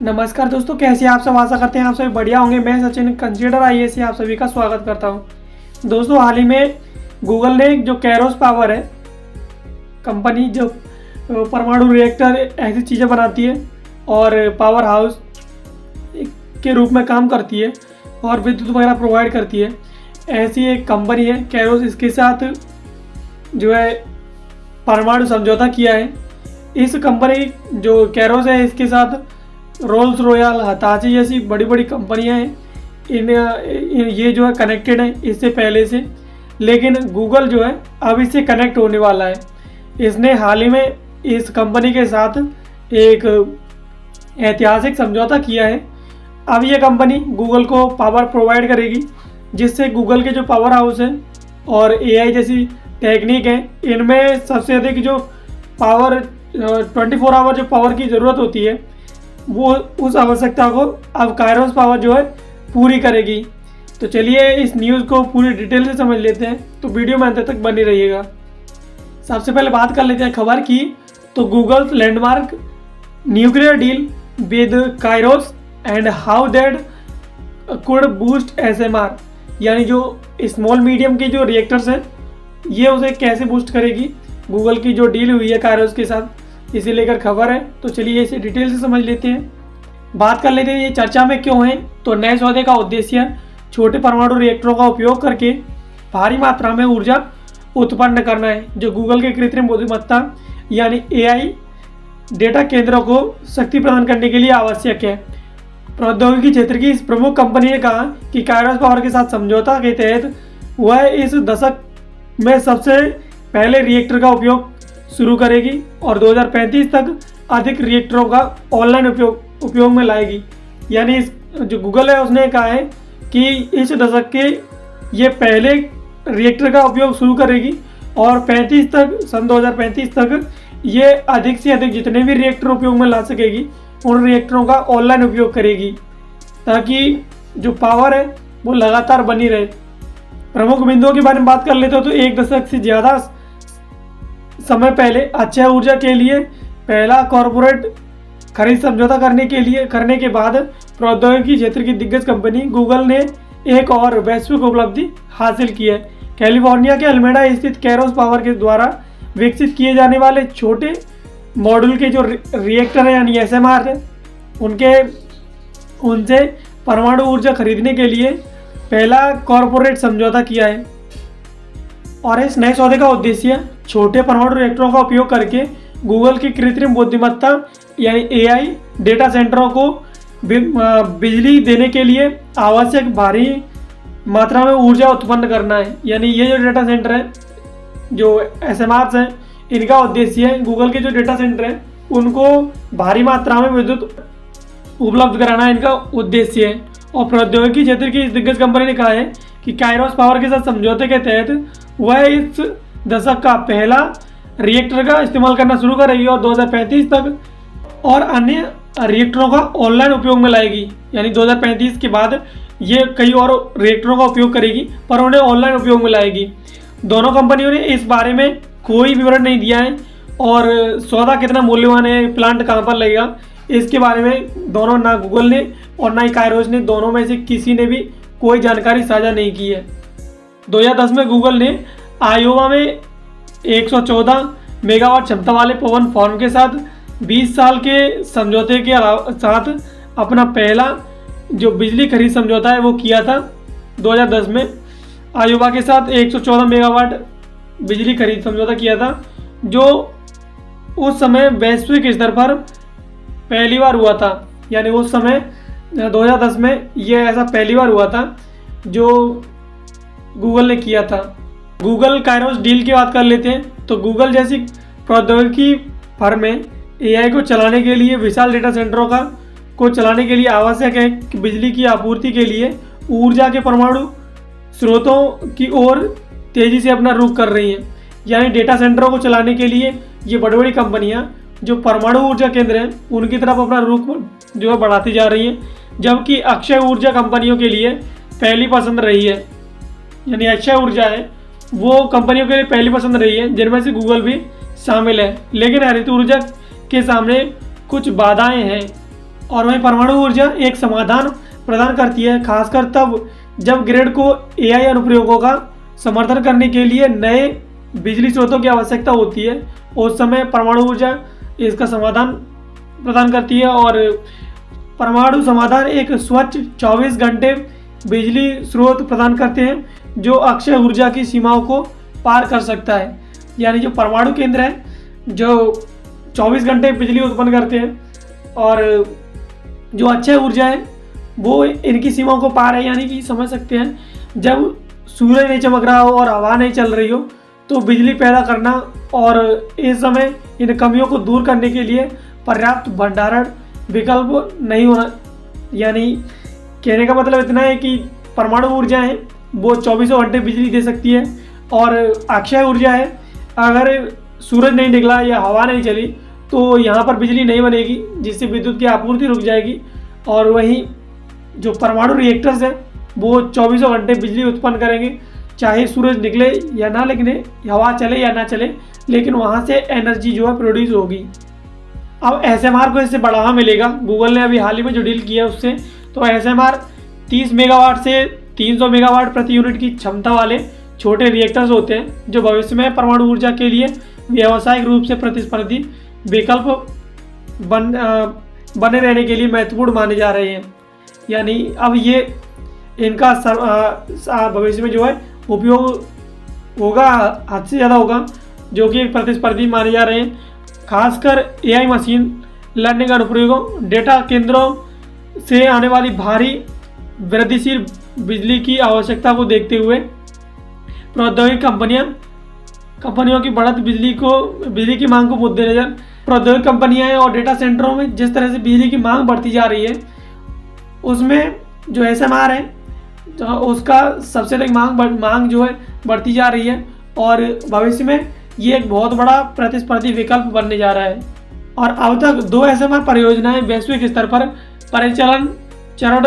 नमस्कार दोस्तों, कैसे हैं आप सब। आशा करते हैं आप सभी बढ़िया होंगे। मैं सचिन कंसीडर आईएएस से आप सभी का स्वागत करता हूं। दोस्तों, हाल ही में गूगल ने जो कैरोस पावर है कंपनी, जो परमाणु रिएक्टर ऐसी चीज़ें बनाती है और पावर हाउस के रूप में काम करती है और विद्युत वगैरह प्रोवाइड करती है, ऐसी एक कंपनी है कैरोस। इसके साथ जो है परमाणु समझौता किया है। इस कंपनी जो कैरोस है, इसके साथ रोल्स रॉयल, हिताची जैसी बड़ी बड़ी कंपनियां हैं। ये जो है कनेक्टेड है इससे पहले से, लेकिन गूगल जो है अब इससे कनेक्ट होने वाला है। इसने हाल ही में इस कंपनी के साथ एक ऐतिहासिक समझौता किया है। अब ये कंपनी गूगल को पावर प्रोवाइड करेगी, जिससे गूगल के जो पावर हाउस है और एआई जैसी टेक्निक है, इनमें सबसे अधिक जो पावर 24 आवर जो पावर की ज़रूरत होती है, वो उस आवश्यकता को अब कैरोस पावर जो है पूरी करेगी। तो चलिए इस न्यूज़ को पूरी डिटेल से समझ लेते हैं, तो वीडियो में अंत तक बनी रहिएगा। सबसे पहले बात कर लेते हैं खबर की। तो Google landmark nuclear deal with Carolus and how that could boost ASMR, यानी जो स्मॉल मीडियम के जो रिएक्टर्स हैं, ये उसे कैसे बूस्ट करेगी। गूगल की जो डील हुई है कैरोस के साथ, इसे लेकर खबर है। तो चलिए इसे डिटेल से समझ लेते हैं, बात कर लेते हैं ये चर्चा में क्यों है। तो नए सौदे का उद्देश्य छोटे परमाणु रिएक्टरों का उपयोग करके भारी मात्रा में ऊर्जा उत्पन्न करना है, जो गूगल के कृत्रिम बुद्धिमत्ता यानी एआई डेटा केंद्रों को शक्ति प्रदान करने के लिए आवश्यक है। प्रौद्योगिकी क्षेत्र की इस प्रमुख कंपनी ने कहा कि कैरोस पावर के साथ समझौता के तहत वह इस दशक में सबसे पहले रिएक्टर का उपयोग शुरू करेगी और 2035 तक अधिक रिएक्टरों का ऑनलाइन उपयोग में लाएगी। यानी इस जो गूगल है उसने कहा है कि इस दशक के ये पहले रिएक्टर का उपयोग शुरू करेगी और 2035 तक ये अधिक से अधिक जितने भी रिएक्टर उपयोग में ला सकेगी, उन रिएक्टरों का ऑनलाइन उपयोग करेगी, ताकि जो पावर है वो लगातार बनी रहे। प्रमुख बिंदुओं के बारे में बात कर लेते हो तो एक दशक से ज़्यादा समय पहले अक्षय ऊर्जा के लिए पहला कॉरपोरेट खरीद समझौता करने के बाद प्रौद्योगिकी क्षेत्र की दिग्गज कंपनी गूगल ने एक और वैश्विक उपलब्धि हासिल की है। कैलिफोर्निया के अल्मेडा स्थित कैरोस पावर के द्वारा विकसित किए जाने वाले छोटे मॉड्यूल के जो रिएक्टर हैं यानी एसएमआर है, उनसे परमाणु ऊर्जा खरीदने के लिए पहला कॉरपोरेट समझौता किया है। और इस नए सौदे का उद्देश्य छोटे परमाणु रिएक्टरों का उपयोग करके गूगल की कृत्रिम बुद्धिमत्ता यानी एआई डेटा सेंटरों को बिजली देने के लिए आवश्यक भारी मात्रा में ऊर्जा उत्पन्न करना है। यानी ये जो डेटा सेंटर है, जो एसएमआर्स हैं, इनका उद्देश्य है गूगल के जो डेटा सेंटर हैं उनको भारी मात्रा में विद्युत उपलब्ध कराना, इनका उद्देश्य है। और प्रौद्योगिकी क्षेत्र की इस दिग्गज कंपनी ने कहा है कि कैरोस पावर के साथ समझौते के तहत वह इस दशक का पहला रिएक्टर का इस्तेमाल करना शुरू करेगी और 2035 तक और अन्य रिएक्टरों का ऑनलाइन उपयोग में लाएगी। यानी 2035 के बाद ये कई और रिएक्टरों का उपयोग करेगी पर उन्हें ऑनलाइन उपयोग में लाएगी। दोनों कंपनियों ने इस बारे में कोई विवरण नहीं दिया है और सौदा कितना मूल्यवान है, प्लांट कहाँ पर लगेगा, इसके बारे में दोनों, ना गूगल ने और ना ही कैरोस ने, दोनों में से किसी ने भी कोई जानकारी साझा नहीं की है। 2010 में गूगल ने आयोवा में 114 मेगावाट क्षमता वाले पवन फार्म के साथ 20 साल के समझौते के साथ अपना पहला जो बिजली खरीद समझौता है वो किया था। 2010 में आयोवा के साथ 114 मेगावाट बिजली खरीद समझौता किया था, जो उस समय वैश्विक स्तर पर पहली बार हुआ था। यानी उस समय 2010 में ये ऐसा पहली बार हुआ था जो गूगल ने किया था। गूगल कैरोस डील की बात कर लेते हैं। तो गूगल जैसी प्रौद्योगिकी फर्में एआई को चलाने के लिए, विशाल डेटा सेंटरों को चलाने के लिए आवश्यक है कि बिजली की आपूर्ति के लिए ऊर्जा के परमाणु स्रोतों की ओर तेज़ी से अपना रुख कर रही हैं। यानी डेटा सेंटरों को चलाने के लिए ये बड़ी बड़ी कंपनियां जो परमाणु ऊर्जा केंद्र हैं उनकी तरफ अपना रुख जो है बढ़ाती जा रही हैं, जबकि अक्षय ऊर्जा कंपनियों के लिए पहली पसंद रही है। यानी अक्षय ऊर्जा है वो कंपनियों के लिए पहली पसंद रही है, जिनमें से गूगल भी शामिल है। लेकिन हरित ऊर्जा के सामने कुछ बाधाएं हैं। और वहीं परमाणु ऊर्जा एक समाधान प्रदान करती है, खासकर तब जब ग्रिड को एआई अनुप्रयोगों का समर्थन करने के लिए नए बिजली स्रोतों की आवश्यकता होती है। उस समय परमाणु ऊर्जा इसका समाधान प्रदान करती है। और परमाणु समाधान एक स्वच्छ 24 घंटे बिजली स्रोत प्रदान करते हैं जो अक्षय ऊर्जा की सीमाओं को पार कर सकता है। यानी जो परमाणु केंद्र है जो 24 घंटे बिजली उत्पन्न करते हैं और जो अक्षय ऊर्जा है वो इनकी सीमाओं को पार है। यानी कि समझ सकते हैं जब सूरज नहीं चमक रहा हो और हवा नहीं चल रही हो तो बिजली पैदा करना और इस समय इन कमियों को दूर करने के लिए पर्याप्त भंडारण विकल्प नहीं होना। यानी कहने का मतलब इतना है कि परमाणु ऊर्जा है वो 24 घंटे बिजली दे सकती है और अक्षय ऊर्जा है अगर सूरज नहीं निकला या हवा नहीं चली तो यहाँ पर बिजली नहीं बनेगी, जिससे विद्युत की आपूर्ति रुक जाएगी। और वहीं जो परमाणु रिएक्टर्स हैं वो 24 घंटे बिजली उत्पन्न करेंगे, चाहे सूरज निकले या ना निकले, हवा चले या ना चले, लेकिन वहाँ से एनर्जी जो है प्रोड्यूस होगी। अब एसएमआर को इससे बढ़ावा मिलेगा। गूगल ने अभी हाल ही में जो डील किया उससे, तो एसएमआर 30 मेगावाट से 300 मेगावाट प्रति यूनिट की क्षमता वाले छोटे रिएक्टर्स होते हैं जो भविष्य में परमाणु ऊर्जा के लिए व्यावसायिक रूप से प्रतिस्पर्धी विकल्प बने रहने के लिए महत्वपूर्ण माने जा रहे हैं। यानी अब ये इनका भविष्य में जो है उपयोग होगा, हद से ज़्यादा होगा, जो कि एक प्रतिस्पर्धी माने जा रहे हैं। खासकर एआई मशीन लर्निंग अनुप्रयोगों, डेटा केंद्रों से आने वाली भारी वृद्धिशील बिजली की आवश्यकता को देखते हुए प्रौद्योगिकी कंपनियों की बढ़त बिजली की मांग को मद्देनजर प्रौद्योगिकी कंपनियां और डेटा सेंटरों में जिस तरह से बिजली की मांग बढ़ती जा रही है उसमें जो एसएमआर है तो उसका सबसे अधिक मांग जो है बढ़ती जा रही है और भविष्य में ये एक बहुत बड़ा प्रतिस्पर्धी विकल्प बनने जा रहा है। और अब तक 2 एसएमआर परियोजनाएं वैश्विक स्तर पर परिचालन चरण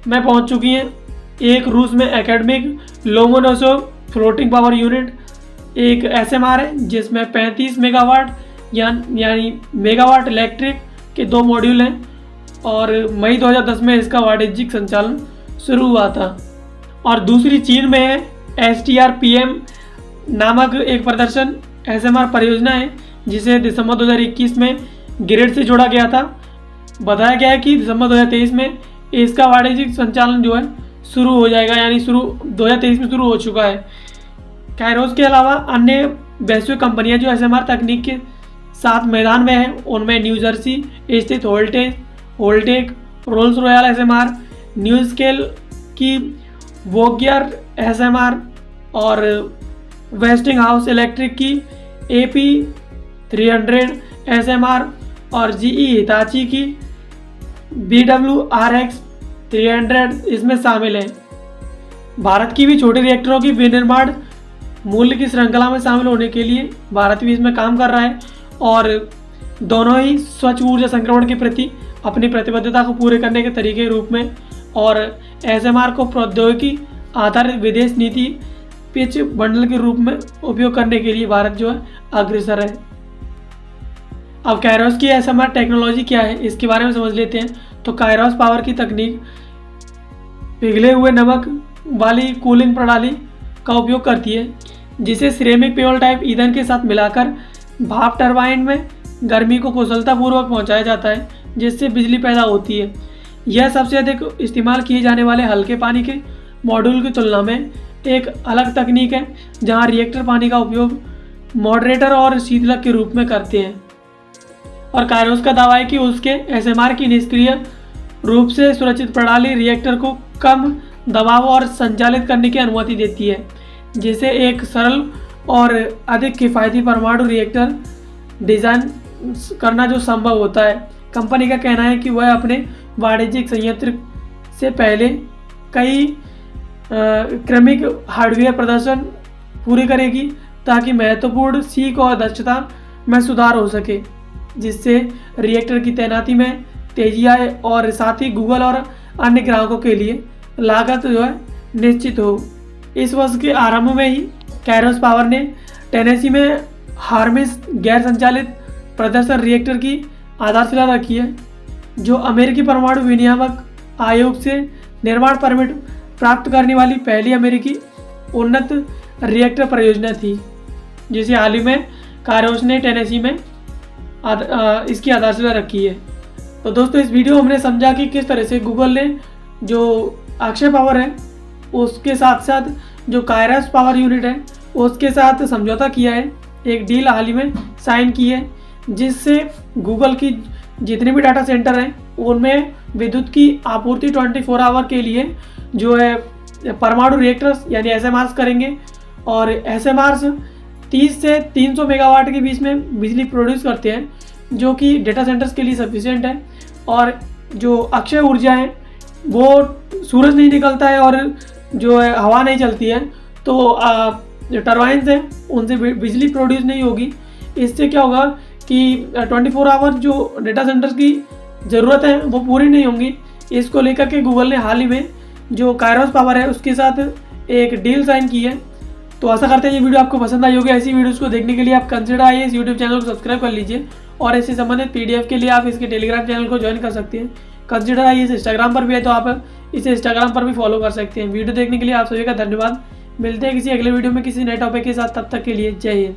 में पहुंच चुकी हैं। एक रूस में academic Lomonosov floating power unit एक एसएमआर है जिसमें 35 मेगावाट यानी मेगावाट इलेक्ट्रिक के 2 मॉड्यूल हैं और मई 2010 में इसका वाणिज्यिक संचालन शुरू हुआ था। और दूसरी चीन में है STRPM नामक एक प्रदर्शन एसएमआर परियोजना है जिसे दिसंबर 2021 में ग्रिड से जोड़ा गया था। बताया गया है कि दिसंबर 2023 में इसका वाणिज्यिक संचालन जो है शुरू हो जाएगा, यानी 2023 में शुरू हो चुका है। कायरोस के अलावा अन्य वैश्विक कंपनियां जो एसएमआर तकनीक के साथ मैदान में हैं उनमें न्यू जर्सी स्थित Holtec, Rolls Royce SMR, NuScale की वोगियर एसएमआर और वेस्टिंगहाउस इलेक्ट्रिक की AP300 एसएमआर और GE हिताची की BWRX 300 इसमें शामिल हैं। भारत की भी छोटे रिएक्टरों की विनिर्माण मूल्य की श्रृंखला में शामिल होने के लिए भारत भी इसमें काम कर रहा है और दोनों ही स्वच्छ ऊर्जा संक्रमण के प्रति अपनी प्रतिबद्धता को पूरे करने के तरीके के रूप में और एसएमआर को प्रौद्योगिकी आधारित विदेश नीति पिच बंडल के रूप में उपयोग करने के लिए भारत जो है अग्रसर है। अब कायरोस की एसएमआर टेक्नोलॉजी क्या है इसके बारे में समझ लेते हैं। तो कायरोस पावर की तकनीक पिघले हुए नमक वाली कूलिंग प्रणाली का उपयोग करती है जिसे सिरेमिक फ्यूल टाइप ईंधन के साथ मिलाकर भाप टरबाइन में गर्मी को कुशलतापूर्वक पहुंचाया जाता है जिससे बिजली पैदा होती है। यह सबसे अधिक इस्तेमाल किए जाने वाले हल्के पानी के मॉड्यूल की तुलना में एक अलग तकनीक है जहां रिएक्टर पानी का उपयोग मॉडरेटर और शीतलक के रूप में करते हैं। और कायरोस का दावा है कि उसके एसएमआर की निष्क्रिय रूप से सुरक्षित प्रणाली रिएक्टर को कम दबाव और संचालित करने की अनुमति देती है जिससे एक सरल और अधिक किफ़ायती परमाणु रिएक्टर डिज़ाइन करना जो संभव होता है। कंपनी का कहना है कि वह अपने वाणिज्यिक संयंत्र से पहले कई क्रमिक हार्डवेयर प्रदर्शन पूरी करेगी ताकि महत्वपूर्ण सीख और दक्षता में सुधार हो सके जिससे रिएक्टर की तैनाती में तेजी आए और साथ ही गूगल और अन्य ग्राहकों के लिए लागत जो है निश्चित हो। इस वर्ष के आरंभ में ही कायरोस पावर ने टेनेसी में हार्मिस गैर संचालित प्रदर्शन रिएक्टर की आधारशिला रखी है जो अमेरिकी परमाणु विनियामक आयोग से निर्माण परमिट प्राप्त करने वाली पहली अमेरिकी उन्नत रिएक्टर परियोजना थी, जिसे हाल ही में कारोस ने टेनेसी में इसकी आधारशिला रखी है। तो दोस्तों इस वीडियो में हमने समझा कि किस तरह से गूगल ने जो अक्षय पावर है उसके साथ साथ जो कायरस पावर यूनिट है उसके साथ समझौता किया है, एक डील हाल ही में साइन की है, जिससे गूगल की जितने भी डाटा सेंटर हैं उनमें विद्युत की आपूर्ति 24 आवर के लिए जो है परमाणु रिएक्टर्स यानी SMRs करेंगे। और SMRs 30 से 300 मेगावाट के बीच में बिजली प्रोड्यूस करते हैं, जो कि डेटा सेंटर्स के लिए सफिशिएंट है। और जो अक्षय ऊर्जा है वो सूरज नहीं निकलता है और जो है हवा नहीं चलती है, तो जो टरबाइन्स हैं उनसे बिजली प्रोड्यूस नहीं होगी। इससे क्या होगा कि 24 आवर जो डेटा सेंटर्स की ज़रूरत है वो पूरी नहीं होंगी। इसको लेकर के गूगल ने हाल ही में जो कायरोस पावर है उसके साथ एक डील साइन की है। तो आशा करते हैं ये वीडियो आपको पसंद आई होगी। ऐसी वीडियोस को देखने के लिए आप कंसिडर IAS यूट्यूब चैनल को सब्सक्राइब कर लीजिए और ऐसे संबंधित PDF के लिए आप इसके टेलीग्राम चैनल को ज्वाइन कर सकते हैं। कंसिडर IAS इंस्टाग्राम पर भी है, तो आप इसे इंस्टाग्राम पर भी फॉलो कर सकते हैं। वीडियो देखने के लिए आप सभी का धन्यवाद। मिलते हैं किसी अगले वीडियो में किसी नए टॉपिक के साथ, तब तक के लिए जय हिंद।